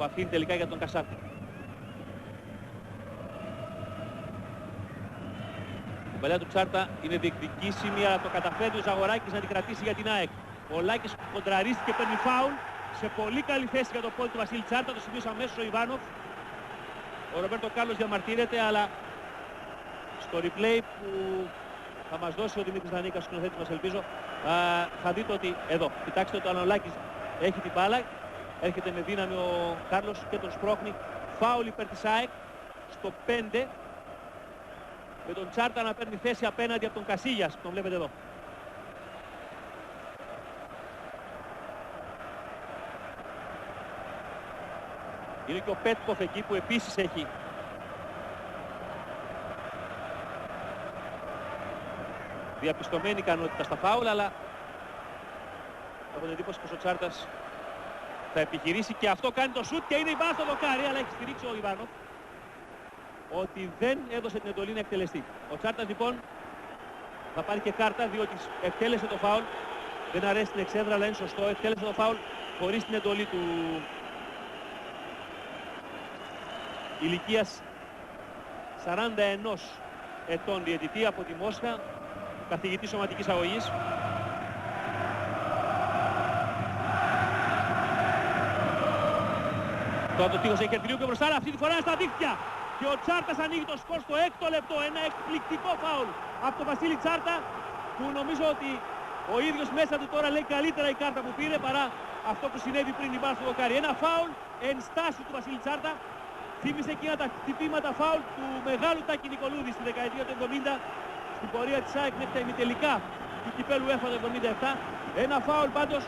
που αφήνει τελικά για τον Κασάπη. Η παλιά του Τσάρτα είναι διεκδικήσιμη, αλλά το καταφέρει ο Ζαγοράκης να την κρατήσει για την ΑΕΚ. Ο Λάκης κοντραρίστηκε, παίρνει φάουλ. Σε πολύ καλή θέση για το πόδι του Βασίλη Τσάρτα, το σημείωσε αμέσως ο Ιβάνοφ. Ο Ρομπέρτο Κάρλος διαμαρτύρεται, αλλά στο replay που θα μας δώσει ο Δημήτρης Δανίκας, σκηνοθέτης μας ελπίζω, θα δείτε ότι εδώ, κοιτάξτε ότι ο Ανολάκης έχει την μπάλα, έρχεται με δύναμη ο Κάρλος και τον σπρώχνει. Φάουλ υπέρ της ΑΕΚ στο 5, με τον Τσάρτα να παίρνει θέση απέναντι από τον Κασίγιας, που τον βλέπετε εδώ. Είναι και ο Πέτκοφ εκεί που επίσης έχει διαπιστωμένη ικανότητα στα φάουλ, αλλά έχω την εντύπωση πως ο Τσάρτας θα επιχειρήσει και αυτό κάνει το σουτ και είναι η μπάλα στο δοκάρι, αλλά έχει στηρίξει ο Ιβάνοφ ότι δεν έδωσε την εντολή να εκτελεστεί. Ο Τσάρτας λοιπόν θα πάρει και κάρτα, διότι εκτέλεσε το φάουλ, δεν αρέσει την εξέδρα αλλά είναι σωστό, εκτέλεσε το φάουλ χωρίς την εντολή του ηλικίας 41 ετών διαιτητή από τη Μόσχα, καθηγητή σωματικής αγωγής. Τώρα το τείχος έχει ερθιλίου και μπροστά, αυτή τη φορά είναι στα δίχτυα. Και ο Τσάρτας ανοίγει το σκορ στο 6ο λεπτό. Ένα εκπληκτικό φάουλ από τον Βασίλη Τσάρτα, που νομίζω ότι ο ίδιος μέσα του τώρα λέει καλύτερα η κάρτα που πήρε παρά αυτό που συνέβη πριν η μπάλα στο δοκάρι. Ένα φάουλ εν στάση του Βασίλη Τσάρτα. Θύμισε εκείνα τα χτυπήματα φάουλ του μεγάλου Τάκη Νικολούδη στη δεκαετία του 70 στην πορεία της ΑΕΚ μέχρι τα ημιτελικά του κυπέλου UEFA το 77. Ένα φάουλ πάντως,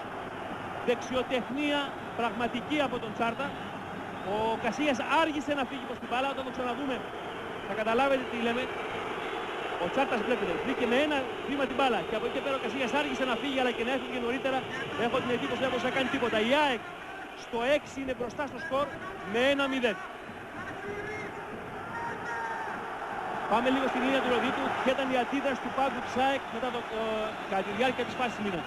δεξιοτεχνία πραγματική από τον Τσάρτα. Ο Κασίγιας άργησε να φύγει προς την μπάλα, όταν το ξαναδούμε θα καταλάβετε τι λέμε. Ο Τσάρτας βλέπετε, βρήκε με ένα βήμα την μπάλα και από εκεί και πέρα ο Κασίγιας άργησε να φύγει, αλλά και να έφυγε νωρίτερα. Έχω την εντύπωση δεν μπορούσε να κάνει τίποτα. Η ΑΕΚ στο 6 είναι μπροστά στο σκορ με 1-0. Πάμε λίγο στην λίνια του Ροδίτου. Ποια ήταν η αντίδραση του πάγκου της ΑΕΚ μετά κατά τη διάρκεια της φάσης Μίνα.